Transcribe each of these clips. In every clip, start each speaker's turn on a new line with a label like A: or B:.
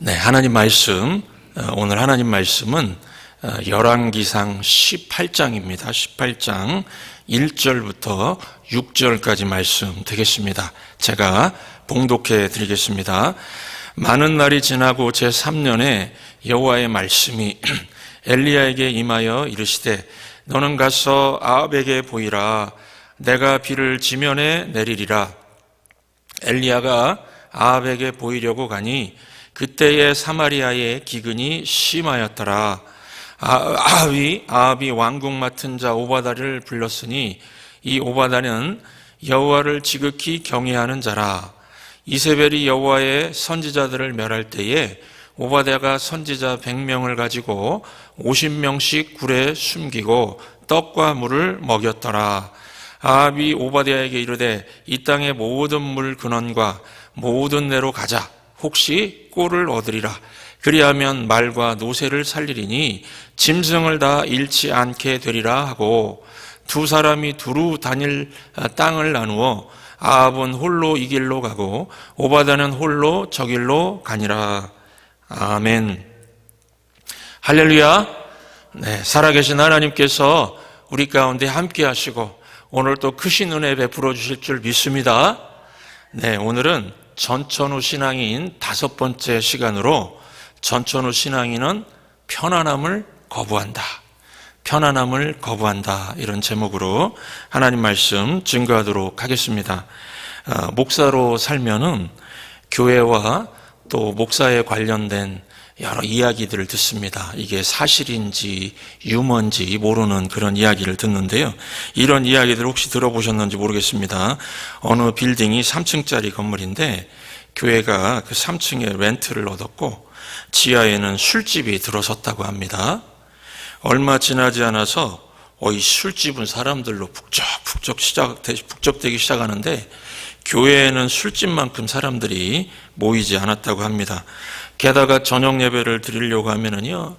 A: 네, 하나님 말씀, 오늘 하나님 말씀은 열왕기상 18장입니다. 18장 1절부터 6절까지 말씀 되겠습니다. 제가 봉독해 드리겠습니다. 많은 날이 지나고 제3년에 여호와의 말씀이 엘리야에게 임하여 이르시되 너는 가서 아합에게 보이라. 내가 비를 지면에 내리리라. 엘리야가 아합에게 보이려고 가니 그때에 사마리아의 기근이 심하였더라. 아합이 왕궁 맡은 자 오바다를 불렀으니 이 오바다는 여호와를 지극히 경외하는 자라. 이세벨이 여호와의 선지자들을 멸할 때에 오바다가 선지자 100명을 가지고 50명씩 굴에 숨기고 떡과 물을 먹였더라. 아합이 오바댜에게 이르되 이 땅의 모든 물 근원과 모든 내로 가자. 혹시 꼴을 얻으리라. 그리하면 말과 노새를 살리리니 짐승을 다 잃지 않게 되리라 하고 두 사람이 두루 다닐 땅을 나누어 아합은 홀로 이 길로 가고 오바다는 홀로 저 길로 가니라. 아멘. 할렐루야. 네, 살아계신 하나님께서 우리 가운데 함께 하시고 오늘 또 크신 은혜 베풀어 주실 줄 믿습니다. 네, 오늘은 전천후 신앙인 5번째 시간으로 전천후 신앙인은 편안함을 거부한다. 편안함을 거부한다. 이런 제목으로 하나님 말씀 증거하도록 하겠습니다. 목사로 살면은 교회와 또 목사에 관련된 여러 이야기들을 듣습니다. 이게 사실인지 유머인지 모르는 그런 이야기를 듣는데요. 이런 이야기들 혹시 들어보셨는지 모르겠습니다. 어느 빌딩이 3층짜리 건물인데 교회가 그 3층에 렌트를 얻었고 지하에는 술집이 들어섰다고 합니다. 얼마 지나지 않아서 이 술집은 사람들로 북적되기 시작하는데 교회에는 술집만큼 사람들이 모이지 않았다고 합니다. 게다가 저녁 예배를 드리려고 하면은요,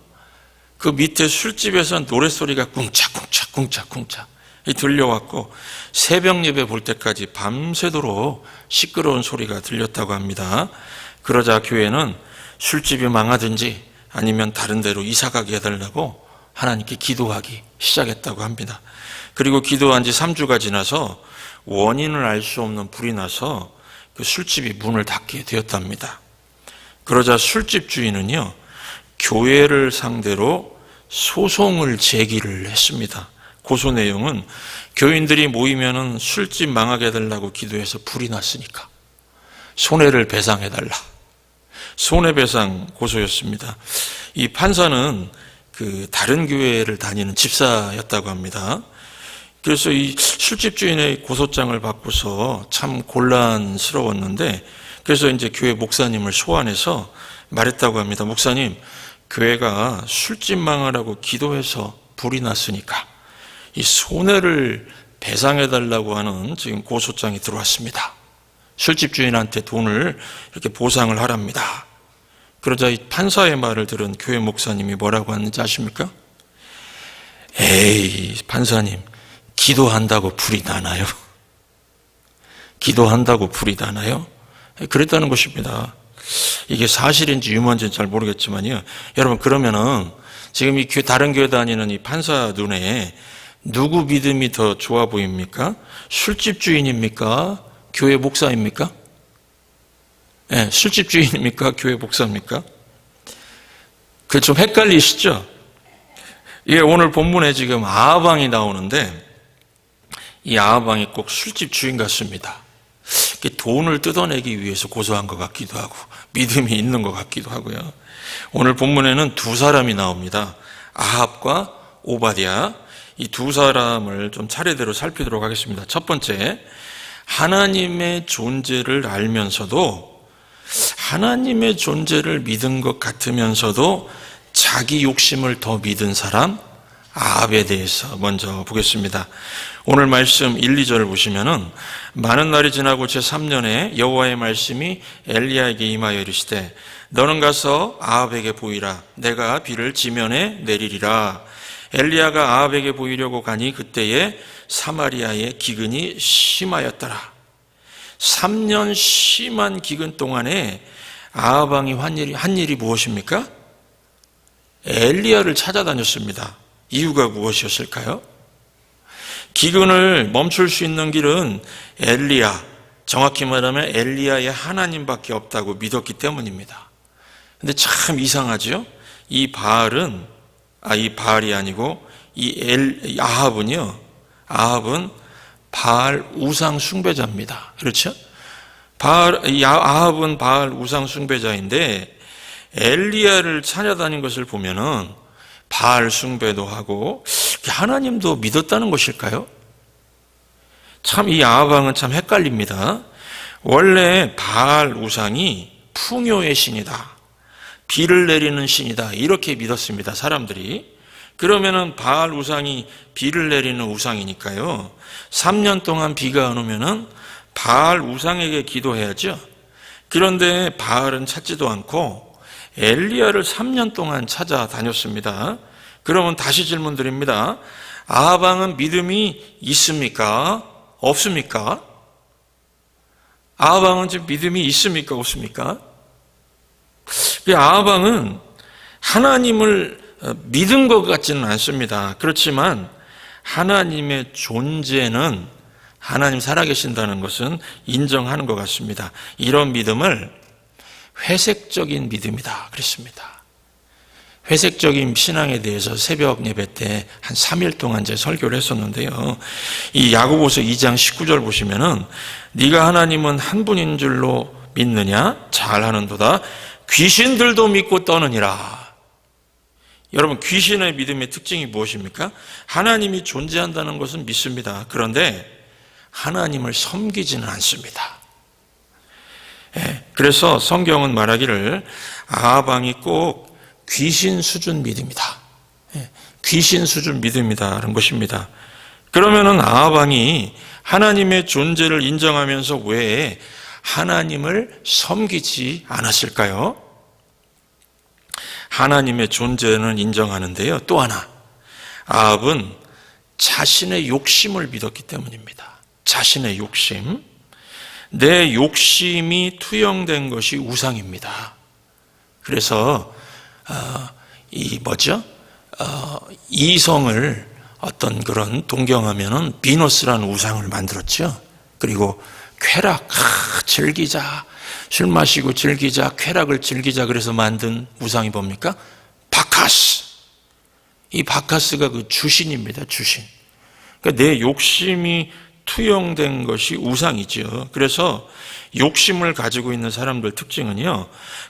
A: 그 밑에 술집에서 노랫소리가 쿵짝쿵짝 들려왔고 새벽 예배 볼 때까지 밤새도록 시끄러운 소리가 들렸다고 합니다. 그러자 교회는 술집이 망하든지 아니면 다른 데로 이사가게 해달라고 하나님께 기도하기 시작했다고 합니다. 그리고 기도한 지 3주가 지나서 원인을 알 수 없는 불이 나서 그 술집이 문을 닫게 되었답니다. 그러자 술집 주인은요, 교회를 상대로 소송을 제기를 했습니다. 고소 내용은 교인들이 모이면은 술집 망하게 해달라고 기도해서 불이 났으니까 손해를 배상해달라. 손해배상 고소였습니다. 이 판사는 그 다른 교회를 다니는 집사였다고 합니다. 그래서 이 술집 주인의 고소장을 받고서 참 곤란스러웠는데 그래서 이제 교회 목사님을 소환해서 말했다고 합니다. 목사님, 교회가 술집 망하라고 기도해서 불이 났으니까 이 손해를 배상해달라고 하는 지금 고소장이 들어왔습니다. 술집 주인한테 돈을 이렇게 보상을 하랍니다. 그러자 이 판사의 말을 들은 교회 목사님이 뭐라고 하는지 아십니까? 에이, 판사님, 기도한다고 불이 나나요? 기도한다고 불이 나나요? 그랬다는 것입니다. 이게 사실인지 유머인지는 잘 모르겠지만요. 여러분, 그러면은 지금 이 다른 교회 다니는 이 판사 눈에 누구 믿음이 더 좋아 보입니까? 술집 주인입니까? 교회 목사입니까? 네, 술집 주인입니까? 교회 목사입니까? 그 좀 헷갈리시죠? 예, 오늘 본문에 지금 아합왕이 나오는데 이 아합왕이 꼭 술집 주인 같습니다. 돈을 뜯어내기 위해서 고소한 것 같기도 하고 믿음이 있는 것 같기도 하고요. 오늘 본문에는 두 사람이 나옵니다. 아합과 오바댜. 이 두 사람을 좀 차례대로 살피도록 하겠습니다. 첫 번째, 하나님의 존재를 알면서도 하나님의 존재를 믿은 것 같으면서도 자기 욕심을 더 믿은 사람, 아합에 대해서 먼저 보겠습니다. 오늘 말씀 1, 2절을 보시면은 많은 날이 지나고 제3년에 여호와의 말씀이 엘리야에게 임하여 이르시되 너는 가서 아합에게 보이라. 내가 비를 지면에 내리리라. 엘리야가 아합에게 보이려고 가니 그때에 사마리아의 기근이 심하였더라. 3년 심한 기근 동안에 아합 왕이 한 일이 무엇입니까? 엘리야를 찾아다녔습니다. 이유가 무엇이었을까요? 기근을 멈출 수 있는 길은 엘리야, 정확히 말하면 엘리야의 하나님밖에 없다고 믿었기 때문입니다. 근데 참 이상하죠? 이 바알이 아니고 이 아합은 바알 우상 숭배자입니다. 그렇죠? 아합은 바알 우상 숭배자인데 엘리야를 찾아다닌 것을 보면은 바알 숭배도 하고 하나님도 믿었다는 것일까요? 참 이 아합 왕은 참 헷갈립니다. 원래 바알 우상이 풍요의 신이다, 비를 내리는 신이다, 이렇게 믿었습니다, 사람들이. 그러면은 바알 우상이 비를 내리는 우상이니까요, 3년 동안 비가 안 오면은 바알 우상에게 기도해야죠. 그런데 바알은 찾지도 않고 엘리야를 3년 동안 찾아다녔습니다. 그러면 다시 질문 드립니다. 아합 왕은 믿음이 있습니까? 없습니까? 아합 왕은 지금 믿음이 있습니까? 없습니까? 아합 왕은 하나님을 믿은 것 같지는 않습니다. 그렇지만 하나님의 존재는, 하나님 살아계신다는 것은 인정하는 것 같습니다. 이런 믿음을 회색적인 믿음이다 그랬습니다. 회색적인 신앙에 대해서 새벽 예배 때 한 3일 동안 제 설교를 했었는데요, 이 야고보서 2장 19절 보시면은 네가 하나님은 한 분인 줄로 믿느냐? 잘하는도다. 귀신들도 믿고 떠느니라. 여러분, 귀신의 믿음의 특징이 무엇입니까? 하나님이 존재한다는 것은 믿습니다. 그런데 하나님을 섬기지는 않습니다. 그래서 성경은 말하기를 아합 왕이 꼭 귀신 수준 믿음이다, 귀신 수준 믿음이다라는 것입니다. 그러면은 아합 왕이 하나님의 존재를 인정하면서 왜 하나님을 섬기지 않았을까요? 하나님의 존재는 인정하는데요, 또 하나, 아합은 자신의 욕심을 믿었기 때문입니다. 자신의 욕심. 내 욕심이 투영된 것이 우상입니다. 그래서 이성을 어떤 그런 동경하면은 비너스라는 우상을 만들었죠. 그리고 쾌락, 즐기자, 술 마시고 즐기자, 쾌락을 즐기자, 그래서 만든 우상이 뭡니까? 바카스. 이 바카스가 그 주신입니다. 주신. 그러니까 내 욕심이 투영된 것이 우상이죠. 그래서 욕심을 가지고 있는 사람들 특징은요,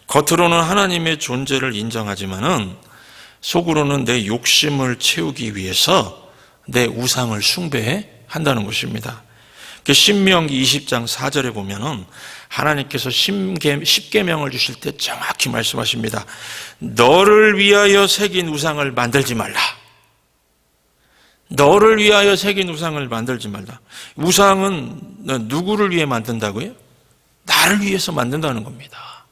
A: 겉으로는 하나님의 존재를 인정하지만은 속으로는 내 욕심을 채우기 위해서 내 우상을 숭배한다는 것입니다. 그 신명기 20장 4절에 보면은 하나님께서 10계명을 주실 때 정확히 말씀하십니다. 너를 위하여 새긴 우상을 만들지 말라. 너를 위하여 새긴 우상을 만들지 말라. 우상은 누구를 위해 만든다고요? 나를 위해서 만든다는 겁니다.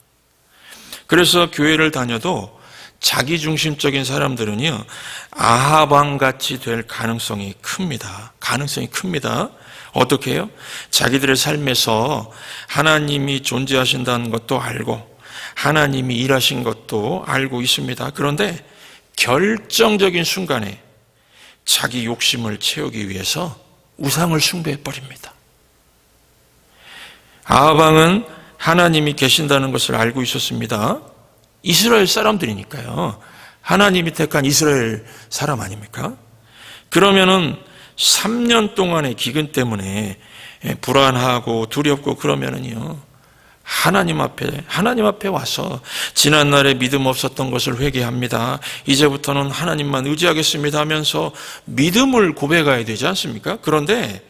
A: 그래서 교회를 다녀도 자기중심적인 사람들은요, 아합 왕같이 될 가능성이 큽니다. 가능성이 큽니다. 어떻게 해요? 자기들의 삶에서 하나님이 존재하신다는 것도 알고 하나님이 일하신 것도 알고 있습니다. 그런데 결정적인 순간에 자기 욕심을 채우기 위해서 우상을 숭배해버립니다. 아합 왕은 하나님이 계신다는 것을 알고 있었습니다. 이스라엘 사람들이니까요. 하나님이 택한 이스라엘 사람 아닙니까? 그러면은 3년 동안의 기근 때문에 불안하고 두렵고 그러면은요, 하나님 앞에 와서 지난날에 믿음 없었던 것을 회개합니다. 이제부터는 하나님만 의지하겠습니다 하면서 믿음을 고백해야 되지 않습니까? 그런데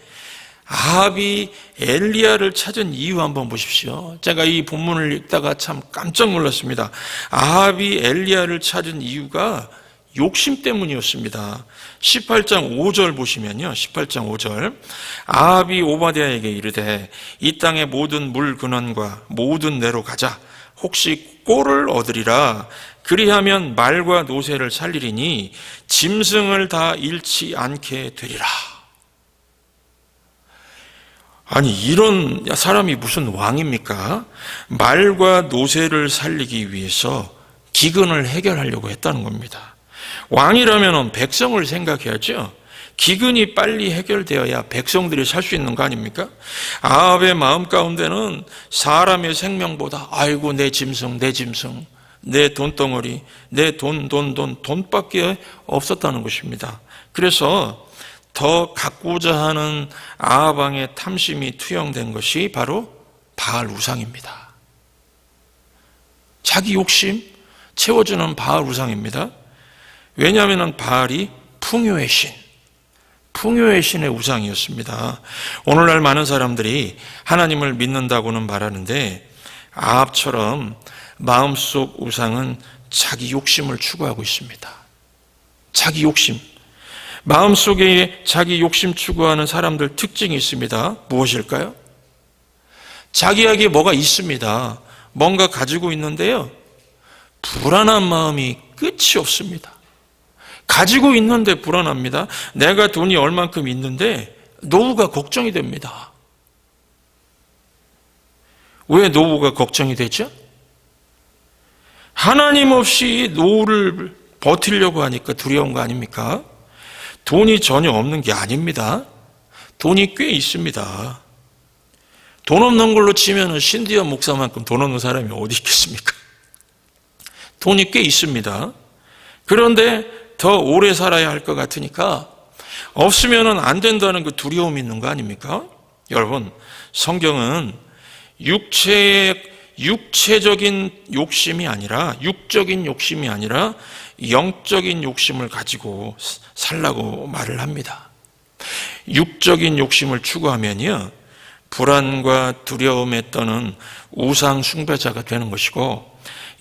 A: 아합이 엘리야를 찾은 이유 한번 보십시오. 제가 이 본문을 읽다가 참 깜짝 놀랐습니다. 아합이 엘리야를 찾은 이유가 욕심 때문이었습니다. 18장 5절 보시면요, 18장 5절, 아합이 오바댜에게 이르되 이 땅의 모든 물 근원과 모든 내로 가자. 혹시 꼴을 얻으리라. 그리하면 말과 노새를 살리리니 짐승을 다 잃지 않게 되리라. 아니, 이런 사람이 무슨 왕입니까? 말과 노새를 살리기 위해서 기근을 해결하려고 했다는 겁니다. 왕이라면 백성을 생각해야죠. 기근이 빨리 해결되어야 백성들이 살 수 있는 거 아닙니까? 아합의 마음 가운데는 사람의 생명보다 아이고 내 짐승 내 돈덩어리 내 돈밖에 없었다는 것입니다. 그래서 더 갖고자 하는 아합 왕의 탐심이 투영된 것이 바로 바알 우상입니다. 자기 욕심 채워주는 바알 우상입니다. 왜냐하면 바알이 풍요의 신의 우상이었습니다. 오늘날 많은 사람들이 하나님을 믿는다고는 말하는데 아합처럼 마음속 우상은 자기 욕심을 추구하고 있습니다. 자기 욕심. 마음속에 자기 욕심 추구하는 사람들 특징이 있습니다. 무엇일까요? 자기에게 뭐가 있습니다. 뭔가 가지고 있는데요. 불안한 마음이 끝이 없습니다. 가지고 있는데 불안합니다. 내가 돈이 얼만큼 있는데 노후가 걱정이 됩니다. 왜 노후가 걱정이 되죠? 하나님 없이 노후를 버티려고 하니까 두려운 거 아닙니까? 돈이 전혀 없는 게 아닙니다. 돈이 꽤 있습니다. 돈 없는 걸로 치면 신디어 목사만큼 돈 없는 사람이 어디 있겠습니까? 돈이 꽤 있습니다. 그런데 더 오래 살아야 할 것 같으니까 없으면 안 된다는 그 두려움이 있는 거 아닙니까? 여러분, 성경은 육체적인 욕심이 아니라 육적인 욕심이 아니라 영적인 욕심을 가지고 살라고 말을 합니다. 육적인 욕심을 추구하면요, 불안과 두려움에 떠는 우상 숭배자가 되는 것이고,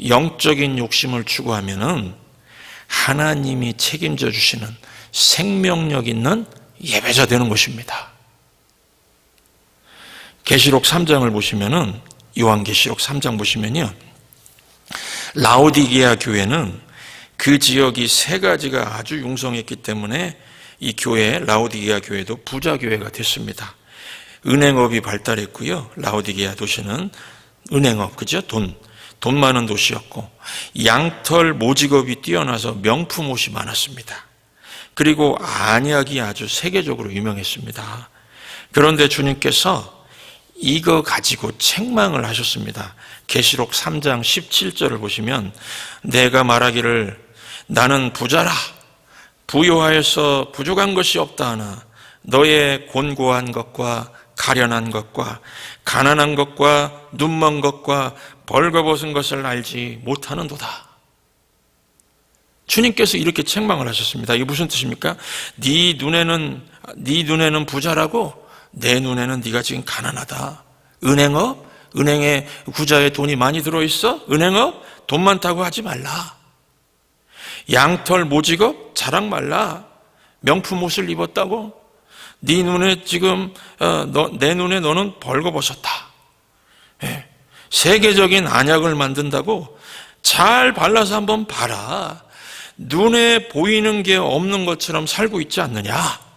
A: 영적인 욕심을 추구하면은 하나님이 책임져 주시는 생명력 있는 예배자 되는 것입니다. 계시록 3장을 보시면은, 요한계시록 3장 보시면요, 라오디게아 교회는 그 지역이 세 가지가 아주 융성했기 때문에 이 교회, 라오디게아 교회도 부자 교회가 됐습니다. 은행업이 발달했고요. 라오디게아 도시는 은행업, 그죠? 돈 많은 도시였고, 양털 모직업이 뛰어나서 명품 옷이 많았습니다. 그리고 안약이 아주 세계적으로 유명했습니다. 그런데 주님께서 이거 가지고 책망을 하셨습니다. 계시록 3장 17절을 보시면, 내가 말하기를 나는 부자라, 부요하여서 부족한 것이 없다 하나 너의 곤고한 것과 가련한 것과 가난한 것과 눈먼 것과 벌거벗은 것을 알지 못하는도다. 주님께서 이렇게 책망을 하셨습니다. 이게 무슨 뜻입니까? 네 눈에는 부자라고, 내 눈에는 네가 지금 가난하다. 은행업? 은행에 구자에 돈이 많이 들어있어? 은행업? 돈 많다고 하지 말라. 양털 모직업? 자랑 말라. 명품 옷을 입었다고? 네 눈에 지금 내 눈에 너는 벌거벗었다. 세계적인 안약을 만든다고? 잘 발라서 한번 봐라. 눈에 보이는 게 없는 것처럼 살고 있지 않느냐?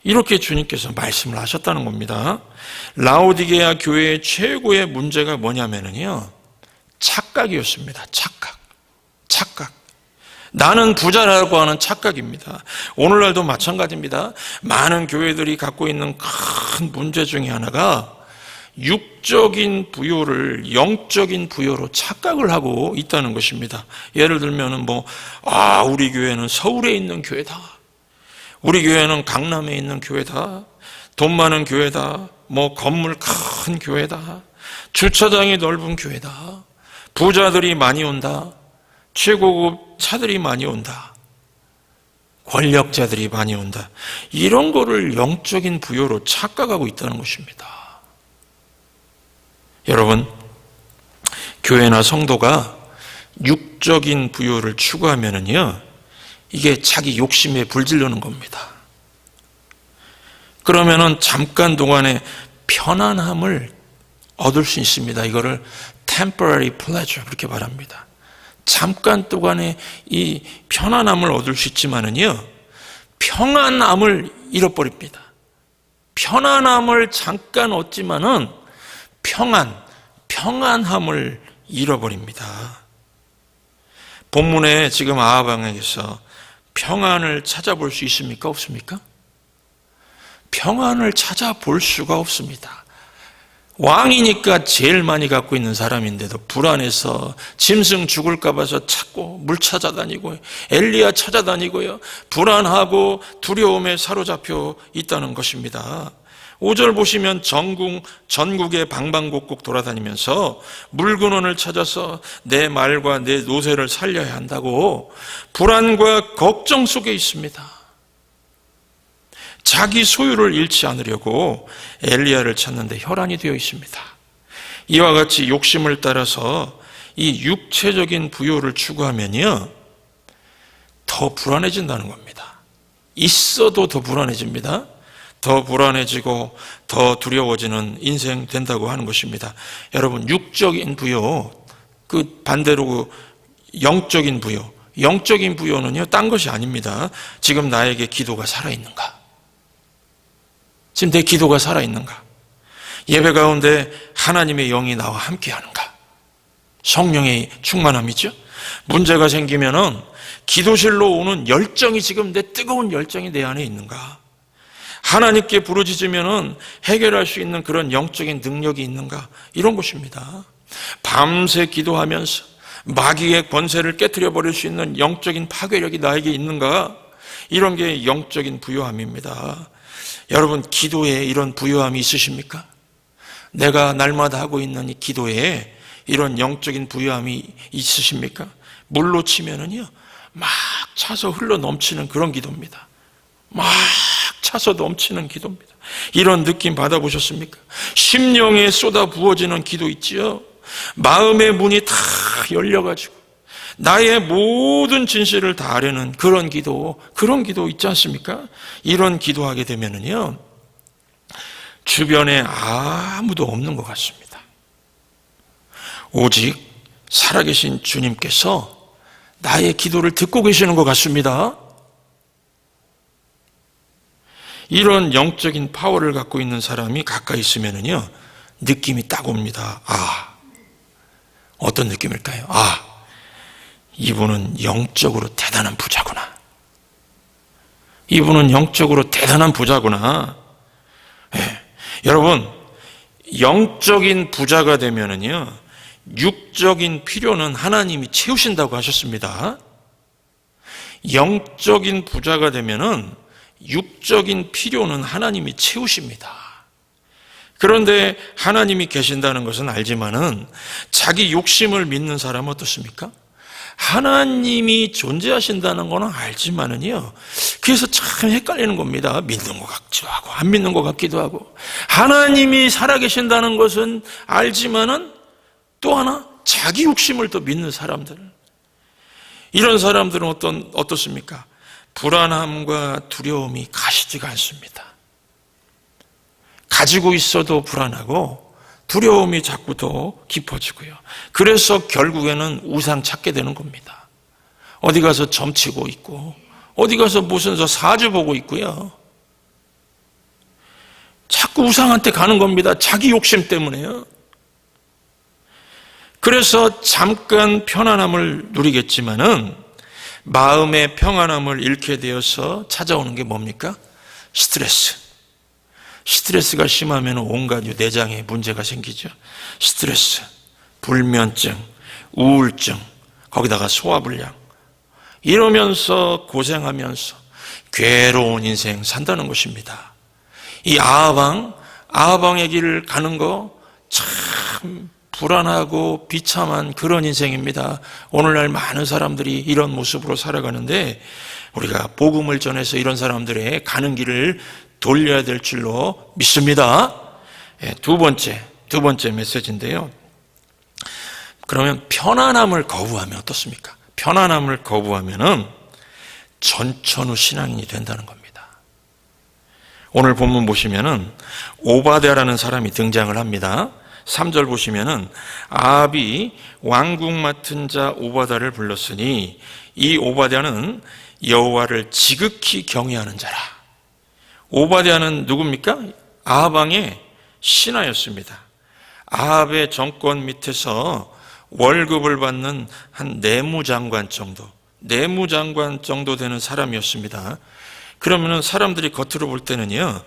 A: 이렇게 주님께서 말씀을 하셨다는 겁니다. 라오디게아 교회의 최고의 문제가 뭐냐면요, 착각이었습니다. 착각. 나는 부자라고 하는 착각입니다. 오늘날도 마찬가지입니다. 많은 교회들이 갖고 있는 큰 문제 중에 하나가 육적인 부요를 영적인 부요로 착각을 하고 있다는 것입니다. 예를 들면 우리 교회는 서울에 있는 교회다. 우리 교회는 강남에 있는 교회다. 돈 많은 교회다. 건물 큰 교회다. 주차장이 넓은 교회다. 부자들이 많이 온다. 최고급 차들이 많이 온다. 권력자들이 많이 온다. 이런 거를 영적인 부요로 착각하고 있다는 것입니다. 여러분, 교회나 성도가 육적인 부요를 추구하면은요, 이게 자기 욕심에 불질르는 겁니다. 그러면은 잠깐 동안의 편안함을 얻을 수 있습니다. 이거를 temporary pleasure 그렇게 말합니다. 잠깐 동안의 이 편안함을 얻을 수 있지만은요, 평안함을 잃어버립니다. 편안함을 잠깐 얻지만은 평안함을 잃어버립니다. 본문에 지금 아합 왕에게서 평안을 찾아볼 수 있습니까? 없습니까? 평안을 찾아볼 수가 없습니다. 왕이니까 제일 많이 갖고 있는 사람인데도 불안해서 짐승 죽을까 봐서 찾고 물 찾아다니고 엘리야 찾아다니고요. 불안하고 두려움에 사로잡혀 있다는 것입니다. 5절 보시면 전국의 방방곡곡 돌아다니면서 물근원을 찾아서 내 말과 내 노새를 살려야 한다고 불안과 걱정 속에 있습니다. 자기 소유를 잃지 않으려고 엘리야를 찾는데 혈안이 되어 있습니다. 이와 같이 욕심을 따라서 이 육체적인 부요를 추구하면요, 더 불안해진다는 겁니다. 있어도 더 불안해집니다. 더 불안해지고 더 두려워지는 인생 된다고 하는 것입니다. 여러분, 육적인 부요, 그 반대로 영적인 부요, 영적인 부요는요, 딴 것이 아닙니다. 지금 나에게 기도가 살아있는가? 지금 내 기도가 살아있는가? 예배 가운데 하나님의 영이 나와 함께하는가? 성령의 충만함이죠. 문제가 생기면은 기도실로 오는 열정이 지금 내 뜨거운 열정이 내 안에 있는가? 하나님께 부르짖으면은 해결할 수 있는 그런 영적인 능력이 있는가? 이런 것입니다. 밤새 기도하면서 마귀의 권세를 깨트려 버릴 수 있는 영적인 파괴력이 나에게 있는가? 이런 게 영적인 부요함입니다. 여러분, 기도에 이런 부요함이 있으십니까? 내가 날마다 하고 있는 이 기도에 이런 영적인 부요함이 있으십니까? 물로 치면은요, 막 차서 흘러 넘치는 그런 기도입니다. 막 차서 넘치는 기도입니다. 이런 느낌 받아보셨습니까? 심령에 쏟아 부어지는 기도 있지요. 마음의 문이 다 열려가지고 나의 모든 진실을 다 아려는 그런 기도 있지 않습니까? 이런 기도하게 되면은요, 주변에 아무도 없는 것 같습니다. 오직 살아계신 주님께서 나의 기도를 듣고 계시는 것 같습니다. 이런 영적인 파워를 갖고 있는 사람이 가까이 있으면은요, 느낌이 딱 옵니다. 어떤 느낌일까요? 이분은 영적으로 대단한 부자구나. 이분은 영적으로 대단한 부자구나. 네. 여러분, 영적인 부자가 되면은요, 육적인 필요는 하나님이 채우신다고 하셨습니다. 영적인 부자가 되면은 육적인 필요는 하나님이 채우십니다. 그런데 하나님이 계신다는 것은 알지만은 자기 욕심을 믿는 사람은 어떻습니까? 하나님이 존재하신다는 거는 알지만은요, 그래서 참 헷갈리는 겁니다. 믿는 것 같기도 하고 안 믿는 것 같기도 하고. 하나님이 살아계신다는 것은 알지만은 또 하나 자기 욕심을 또 믿는 사람들, 이런 사람들은 어떻습니까? 불안함과 두려움이 가시지가 않습니다. 가지고 있어도 불안하고 두려움이 자꾸 더 깊어지고요. 그래서 결국에는 우상 찾게 되는 겁니다. 어디 가서 점치고 있고, 어디 가서 무슨 사주 보고 있고요. 자꾸 우상한테 가는 겁니다. 자기 욕심 때문에요. 그래서 잠깐 편안함을 누리겠지만은 마음의 평안함을 잃게 되어서 찾아오는 게 뭡니까? 스트레스가 심하면 온갖 내장에 문제가 생기죠. 스트레스, 불면증, 우울증, 거기다가 소화불량, 이러면서 고생하면서 괴로운 인생 산다는 것입니다. 이 아합왕의 길을 가는 거 참 불안하고 비참한 그런 인생입니다. 오늘날 많은 사람들이 이런 모습으로 살아가는데, 우리가 복음을 전해서 이런 사람들의 가는 길을 돌려야 될 줄로 믿습니다. 두 번째 메시지인데요. 그러면 편안함을 거부하면 어떻습니까? 편안함을 거부하면은 전천후 신앙인이 된다는 겁니다. 오늘 본문 보시면은 오바댜라는 사람이 등장을 합니다. 3절 보시면은 아합이 왕궁 맡은 자 오바댜를 불렀으니 이 오바댜는 여호와를 지극히 경외하는 자라. 오바댜는 누굽니까? 아합 왕의 신하였습니다. 아합의 정권 밑에서 월급을 받는 한 내무장관 정도 되는 사람이었습니다. 그러면은 사람들이 겉으로 볼 때는요,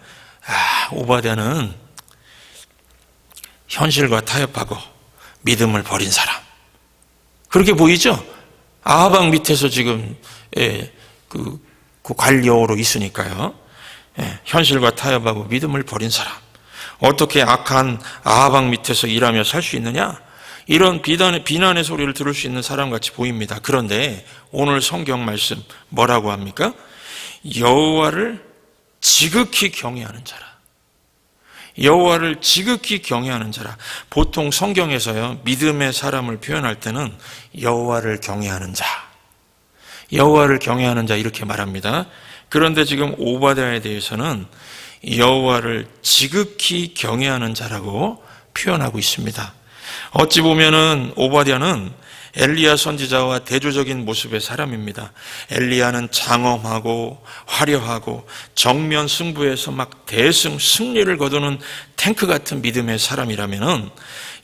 A: 오바댜는 현실과 타협하고 믿음을 버린 사람, 그렇게 보이죠? 아합 왕 밑에서 지금 그 관료로 있으니까요. 현실과 타협하고 믿음을 버린 사람, 어떻게 악한 아합 왕 밑에서 일하며 살 수 있느냐? 이런 비난의 소리를 들을 수 있는 사람같이 보입니다. 그런데 오늘 성경 말씀 뭐라고 합니까? 여호와를 지극히 경외하는 자라. 여호와를 지극히 경외하는 자라. 보통 성경에서요, 믿음의 사람을 표현할 때는 여호와를 경외하는 자, 여호와를 경외하는 자 이렇게 말합니다. 그런데 지금 오바댜에 대해서는 여호와를 지극히 경외하는 자라고 표현하고 있습니다. 어찌 보면은 오바댜는 엘리야 선지자와 대조적인 모습의 사람입니다. 엘리야는 장엄하고 화려하고 정면 승부에서 막 승리를 거두는 탱크 같은 믿음의 사람이라면은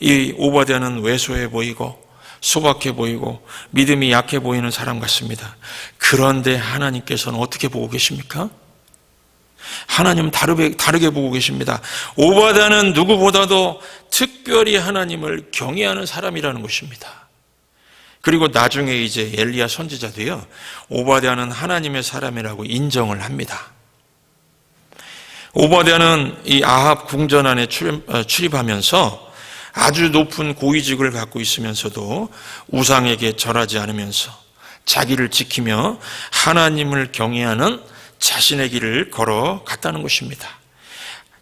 A: 이 오바댜는 왜소해 보이고 소박해 보이고 믿음이 약해 보이는 사람 같습니다. 그런데 하나님께서는 어떻게 보고 계십니까? 하나님은 다르게 보고 계십니다. 오바댜는 누구보다도 특별히 하나님을 경외하는 사람이라는 것입니다. 그리고 나중에 이제 엘리야 선지자도요, 오바댜는 하나님의 사람이라고 인정을 합니다. 오바댜는 이 아합 궁전 안에 출입하면서 아주 높은 고위직을 갖고 있으면서도 우상에게 절하지 않으면서 자기를 지키며 하나님을 경외하는 자신의 길을 걸어갔다는 것입니다.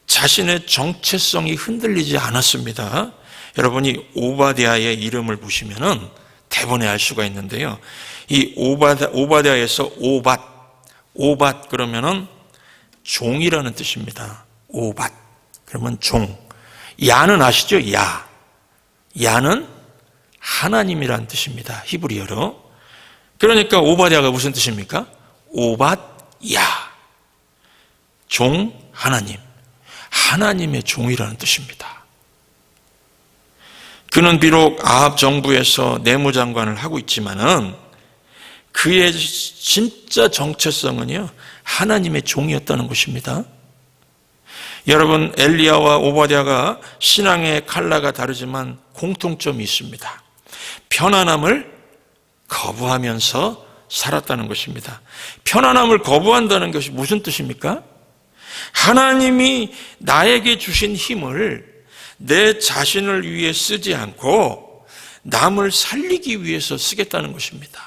A: 자신의 정체성이 흔들리지 않았습니다. 여러분이 오바댜의 이름을 보시면은 대번에 알 수가 있는데요. 이 오바댜에서 오밧 그러면은 종이라는 뜻입니다. 오밧 그러면 종. 야는 아시죠? 야는 하나님이라는 뜻입니다. 히브리어로. 그러니까 오바댜가 무슨 뜻입니까? 오밧야, 종 하나님, 하나님의 종이라는 뜻입니다. 그는 비록 아합 정부에서 내무장관을 하고 있지만은 그의 진짜 정체성은요, 하나님의 종이었다는 것입니다. 여러분, 엘리야와 오바댜가 신앙의 컬러가 다르지만 공통점이 있습니다. 편안함을 거부하면서 살았다는 것입니다. 편안함을 거부한다는 것이 무슨 뜻입니까? 하나님이 나에게 주신 힘을 내 자신을 위해 쓰지 않고 남을 살리기 위해서 쓰겠다는 것입니다.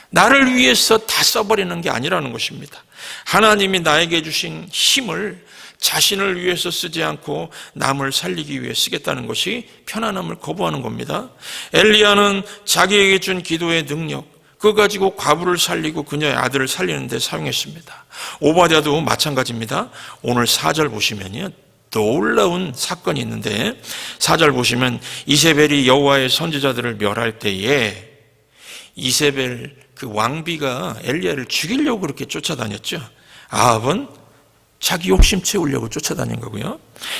A: 나를 위해서 다 써버리는 게 아니라는 것입니다. 하나님이 나에게 주신 힘을 자신을 위해서 쓰지 않고 남을 살리기 위해 쓰겠다는 것이 편안함을 거부하는 겁니다. 엘리야는 자기에게 준 기도의 능력, 그거 가지고 과부를 살리고 그녀의 아들을 살리는 데 사용했습니다. 오바댜도 마찬가지입니다. 오늘 4절 보시면요, 놀라운 사건이 있는데 4절 보시면 이세벨이 여호와의 선지자들을 멸할 때에 이세벨 그 왕비가 엘리야를 죽이려고 그렇게 쫓아다녔죠. 아합은 자기 욕심 채우려고 쫓아다닌 거고요.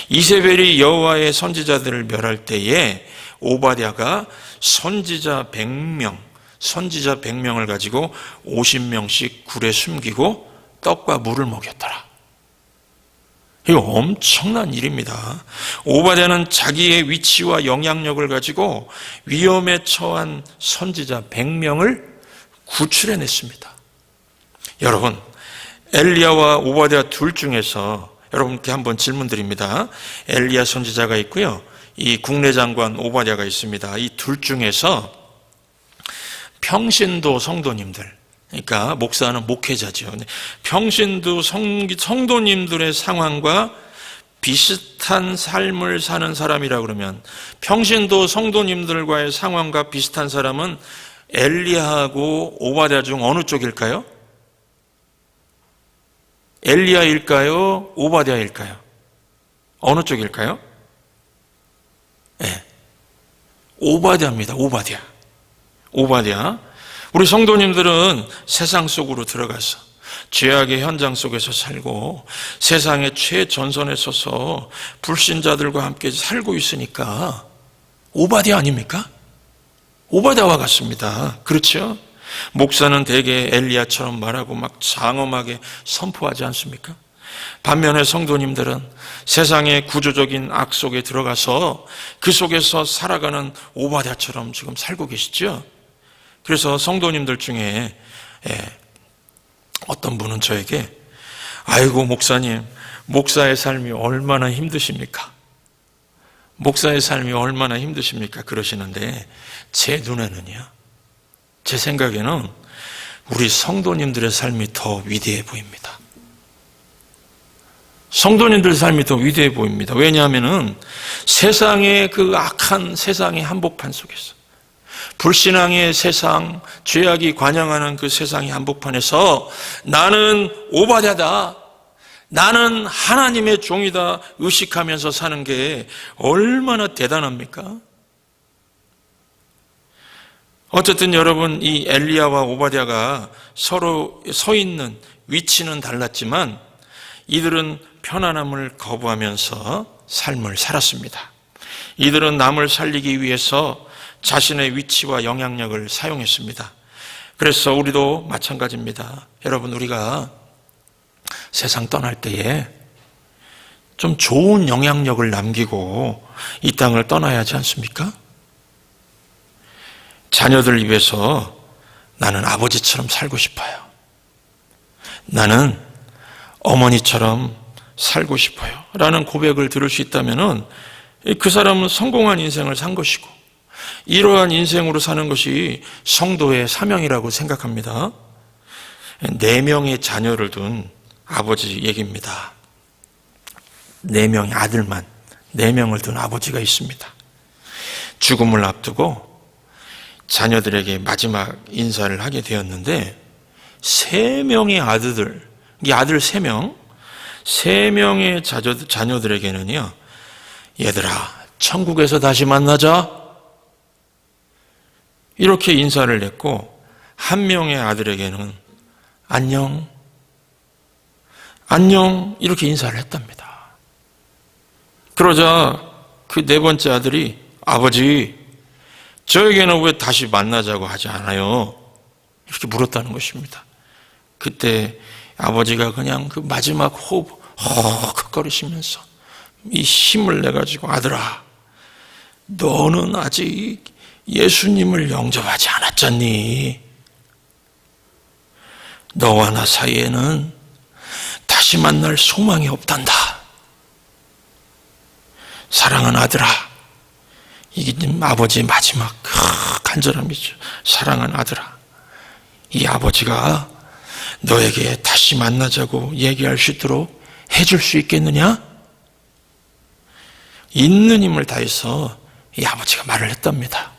A: 이세벨이 여호와의 선지자들을 멸할 때에 오바댜가 선지자 100명을 가지고 50명씩 굴에 숨기고 떡과 물을 먹였더라. 이거 엄청난 일입니다. 오바댜는 자기의 위치와 영향력을 가지고 위험에 처한 선지자 100명을 구출해냈습니다. 여러분, 엘리야와 오바댜 둘 중에서 여러분께 한번 질문 드립니다. 엘리야 선지자가 있고요, 이 국내장관 오바댜가 있습니다. 이 둘 중에서 평신도 성도님들, 그러니까 목사는 목회자죠. 평신도 성도님들의 상황과 비슷한 삶을 사는 사람이라 그러면, 평신도 성도님들과의 상황과 비슷한 사람은 엘리야하고 오바댜 중 어느 쪽일까요? 엘리야일까요? 오바댜일까요? 어느 쪽일까요? 네. 오바댜입니다. 오바댜. 우리 성도님들은 세상 속으로 들어가서 죄악의 현장 속에서 살고 세상의 최전선에 서서 불신자들과 함께 살고 있으니까 오바댜 아닙니까? 오바댜와 같습니다. 그렇죠? 목사는 대개 엘리야처럼 말하고 막 장엄하게 선포하지 않습니까? 반면에 성도님들은 세상의 구조적인 악 속에 들어가서 그 속에서 살아가는 오바댜처럼 지금 살고 계시죠? 그래서 성도님들 중에 어떤 분은 저에게 아이고 목사님, 목사의 삶이 얼마나 힘드십니까? 목사의 삶이 얼마나 힘드십니까? 그러시는데 제 눈에는요, 제 생각에는 우리 성도님들의 삶이 더 위대해 보입니다. 성도님들 삶이 더 위대해 보입니다. 왜냐하면 세상의 그 악한 세상의 한복판 속에서, 불신앙의 세상, 죄악이 관영하는 그 세상의 한복판에서 나는 오바댜다, 나는 하나님의 종이다 의식하면서 사는 게 얼마나 대단합니까? 어쨌든 여러분, 이 엘리야와 오바댜가 서로 서 있는 위치는 달랐지만 이들은 편안함을 거부하면서 삶을 살았습니다. 이들은 남을 살리기 위해서 자신의 위치와 영향력을 사용했습니다. 그래서 우리도 마찬가지입니다. 여러분, 우리가 세상 떠날 때에 좀 좋은 영향력을 남기고 이 땅을 떠나야 하지 않습니까? 자녀들 위해서 나는 아버지처럼 살고 싶어요. 나는 어머니처럼 살고 싶어요 라는 고백을 들을 수 있다면 그 사람은 성공한 인생을 산 것이고, 이러한 인생으로 사는 것이 성도의 사명이라고 생각합니다. 4명의 자녀를 둔 아버지 얘기입니다. 4명의 아들만 4명을 둔 아버지가 있습니다. 죽음을 앞두고 자녀들에게 마지막 인사를 하게 되었는데 3명의 아들들, 이 아들 3명의 자녀들에게는요, 얘들아 천국에서 다시 만나자 이렇게 인사를 했고, 한 명의 아들에게는 안녕 이렇게 인사를 했답니다. 그러자 그 4번째 아들이 아버지, 저에게는 왜 다시 만나자고 하지 않아요? 이렇게 물었다는 것입니다. 그때 아버지가 그냥 그 마지막 호흡 헉헉거리시면서 이 힘을 내가지고 아들아, 너는 아직 예수님을 영접하지 않았잖니? 너와 나 사이에는 다시 만날 소망이 없단다. 사랑하는 아들아, 이게 아버지의 마지막 간절함이죠. 사랑하는 아들아, 이 아버지가 너에게 다시 만나자고 얘기할 수 있도록 해줄 수 있겠느냐? 있는 힘을 다해서 이 아버지가 말을 했답니다.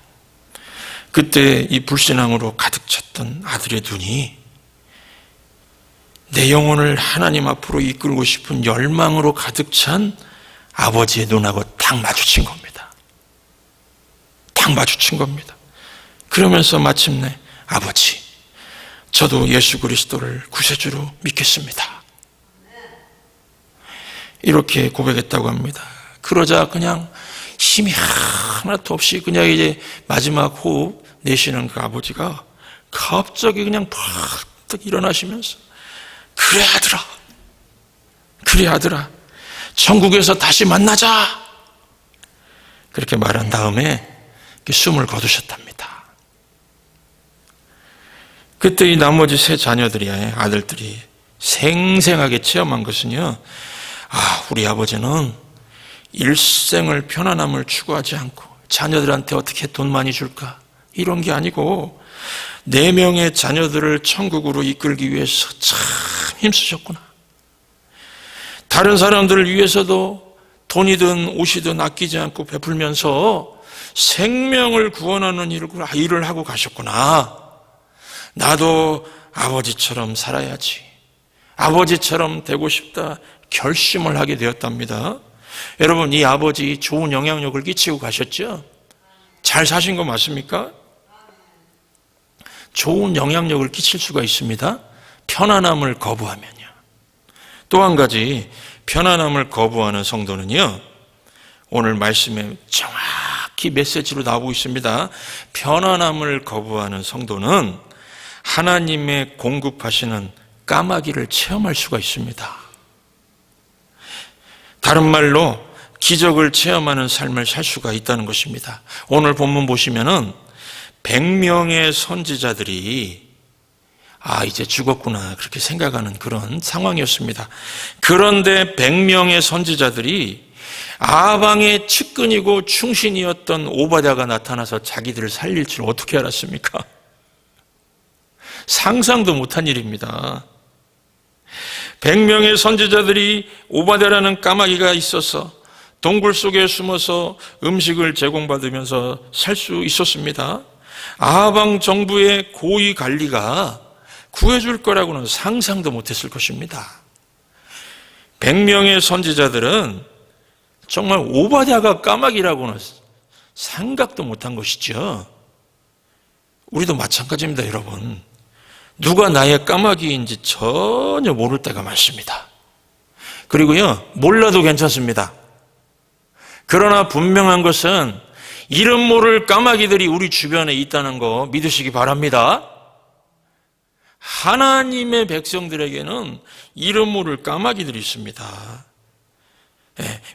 A: 그때 이 불신앙으로 가득 찼던 아들의 눈이 내 영혼을 하나님 앞으로 이끌고 싶은 열망으로 가득 찬 아버지의 눈하고 딱 마주친 겁니다. 딱 마주친 겁니다. 그러면서 마침내 아버지, 저도 예수 그리스도를 구세주로 믿겠습니다. 이렇게 고백했다고 합니다. 그러자 그냥 힘이 하나도 없이 그냥 이제 마지막 호흡 내쉬는 그 아버지가 갑자기 그냥 팍 일어나시면서 그래 아들아 천국에서 다시 만나자 그렇게 말한 다음에 숨을 거두셨답니다. 그때 이 나머지 3 자녀들이, 아들들이 생생하게 체험한 것은요, 우리 아버지는 일생을 편안함을 추구하지 않고 자녀들한테 어떻게 돈 많이 줄까 이런 게 아니고 4명의 자녀들을 천국으로 이끌기 위해서 참 힘쓰셨구나. 다른 사람들을 위해서도 돈이든 옷이든 아끼지 않고 베풀면서 생명을 구원하는 일을 하고 가셨구나. 나도 아버지처럼 살아야지, 아버지처럼 되고 싶다 결심을 하게 되었답니다. 여러분, 이 아버지 좋은 영향력을 끼치고 가셨죠? 잘 사신 거 맞습니까? 좋은 영향력을 끼칠 수가 있습니다. 편안함을 거부하면요. 또 한 가지 편안함을 거부하는 성도는요, 오늘 말씀에 정확히 메시지로 나오고 있습니다. 편안함을 거부하는 성도는 하나님의 공급하시는 까마귀를 체험할 수가 있습니다. 다른 말로 기적을 체험하는 삶을 살 수가 있다는 것입니다. 오늘 본문 보시면은 100명의 선지자들이 이제 죽었구나 그렇게 생각하는 그런 상황이었습니다. 그런데 100명의 선지자들이 아방의 측근이고 충신이었던 오바댜가 나타나서 자기들을 살릴 줄 어떻게 알았습니까? 상상도 못한 일입니다. 100명의 선지자들이 오바댜라는 까마귀가 있어서 동굴 속에 숨어서 음식을 제공받으면서 살 수 있었습니다. 아방 정부의 고위 관리가 구해줄 거라고는 상상도 못했을 것입니다. 100명의 선지자들은 정말 오바댜가 까마귀라고는 생각도 못한 것이죠. 우리도 마찬가지입니다, 여러분. 누가 나의 까마귀인지 전혀 모를 때가 많습니다. 그리고요, 몰라도 괜찮습니다. 그러나 분명한 것은 이름 모를 까마귀들이 우리 주변에 있다는 거 믿으시기 바랍니다. 하나님의 백성들에게는 이름 모를 까마귀들이 있습니다.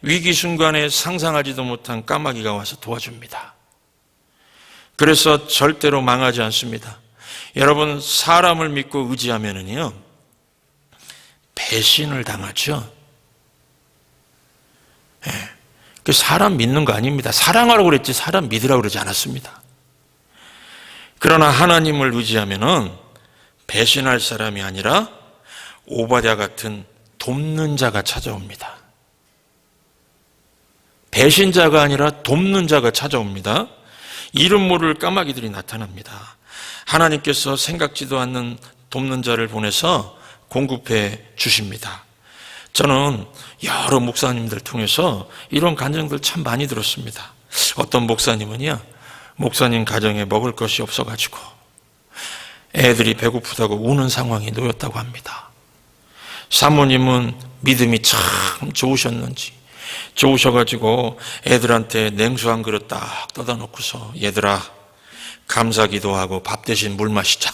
A: 위기 순간에 상상하지도 못한 까마귀가 와서 도와줍니다. 그래서 절대로 망하지 않습니다. 여러분, 사람을 믿고 의지하면은요, 배신을 당하죠. 그 사람 믿는 거 아닙니다. 사랑하라고 그랬지 사람 믿으라고 그러지 않았습니다. 그러나 하나님을 의지하면은 배신할 사람이 아니라 오바댜 같은 돕는 자가 찾아옵니다. 배신자가 아니라 돕는 자가 찾아옵니다. 이름 모를 까마귀들이 나타납니다. 하나님께서 생각지도 않는 돕는 자를 보내서 공급해 주십니다. 저는 여러 목사님들 통해서 이런 간증들 참 많이 들었습니다. 어떤 목사님은요, 목사님 가정에 먹을 것이 없어가지고 애들이 배고프다고 우는 상황이 놓였다고 합니다. 사모님은 믿음이 참 좋으셔가지고 애들한테 냉수 한 그릇 딱 떠다 놓고서 얘들아 감사 기도하고 밥 대신 물 마시자.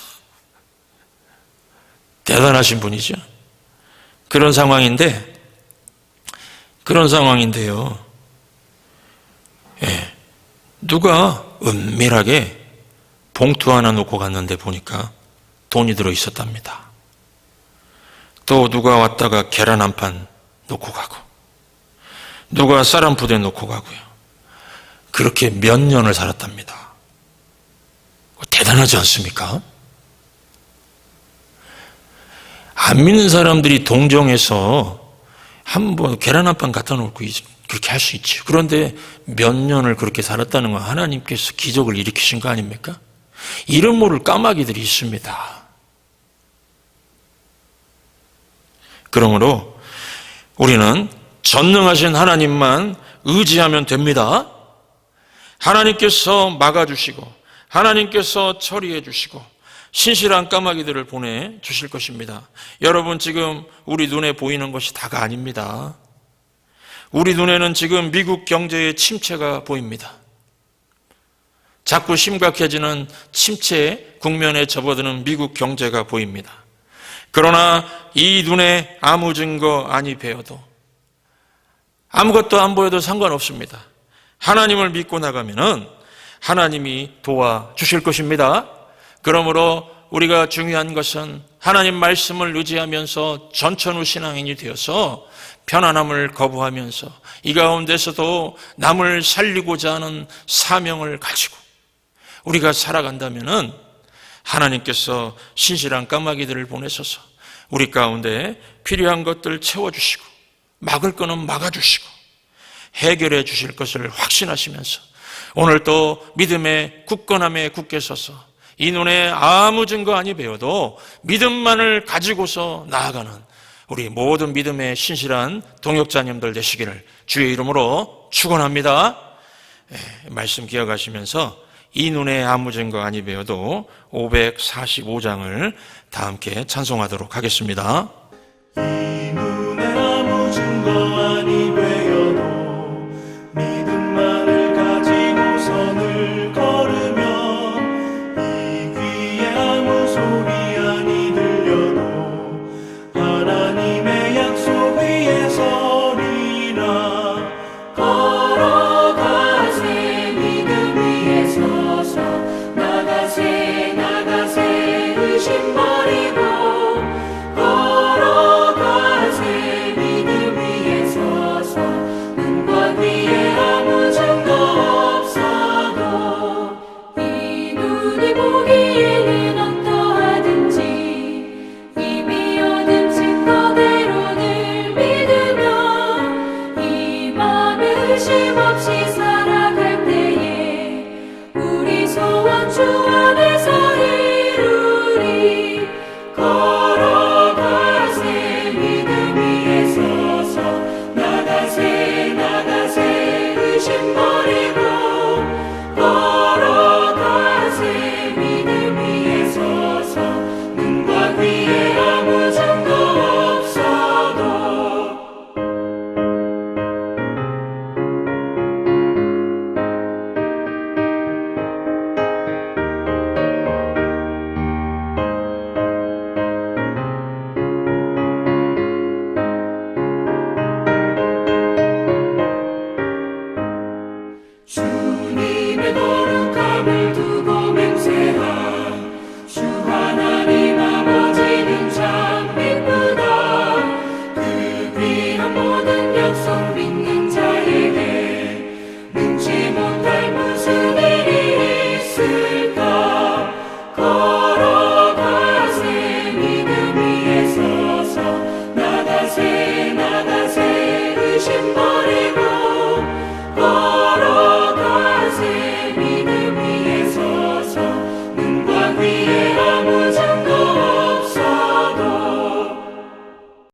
A: 대단하신 분이죠. 그런 상황인데요. 누가 은밀하게 봉투 하나 놓고 갔는데 보니까 돈이 들어 있었답니다. 또 누가 왔다가 계란 한 판 놓고 가고, 누가 쌀 한 푸대 놓고 가고요. 그렇게 몇 년을 살았답니다. 대단하지 않습니까? 안 믿는 사람들이 동정해서 한번 계란 한 판 갖다 놓고 그렇게 할 수 있죠. 그런데 몇 년을 그렇게 살았다는 건 하나님께서 기적을 일으키신 거 아닙니까? 이름 모를 까마귀들이 있습니다. 그러므로 우리는 전능하신 하나님만 의지하면 됩니다. 하나님께서 막아주시고 하나님께서 처리해 주시고 신실한 까마귀들을 보내주실 것입니다. 여러분, 지금 우리 눈에 보이는 것이 다가 아닙니다. 우리 눈에는 지금 미국 경제의 침체가 보입니다. 자꾸 심각해지는 침체 국면에 접어드는 미국 경제가 보입니다. 그러나 이 눈에 아무 증거 아니 배워도, 아무것도 안 보여도 상관없습니다. 하나님을 믿고 나가면은 하나님이 도와주실 것입니다. 그러므로 우리가 중요한 것은 하나님 말씀을 의지하면서 전천후 신앙인이 되어서 편안함을 거부하면서 이 가운데서도 남을 살리고자 하는 사명을 가지고 우리가 살아간다면은 하나님께서 신실한 까마귀들을 보내셔서 우리 가운데 필요한 것들 채워주시고 막을 거는 막아주시고 해결해 주실 것을 확신하시면서 오늘 또 믿음의 굳건함에 굳게 서서 이 눈에 아무 증거 아니 배워도 믿음만을 가지고서 나아가는 우리 모든 믿음의 신실한 동역자님들 되시기를 주의 이름으로 축원합니다. 말씀 기억하시면서 이 눈에 아무 증거 아니 배워도 545장을 다 함께 찬송하도록 하겠습니다.
B: 이 눈에 아무 증거 아니 되어도 믿음만을 가지고 선을 걸으면 이 귀에 아무 소리 아니 들려도 하나님의 약속 위에 서리라.
C: 걸어가세 믿음 위에 서서 나가세 나가세 의심 버리고 걸어가세 믿음 위에 서서 눈과 귀에 아무 증거 없어도 이 눈이 보기에는 어떠하든지 이미 얻은 증거대로를 믿으며 이 맘에 의심 없이 살아갈 때에 우리 소원 주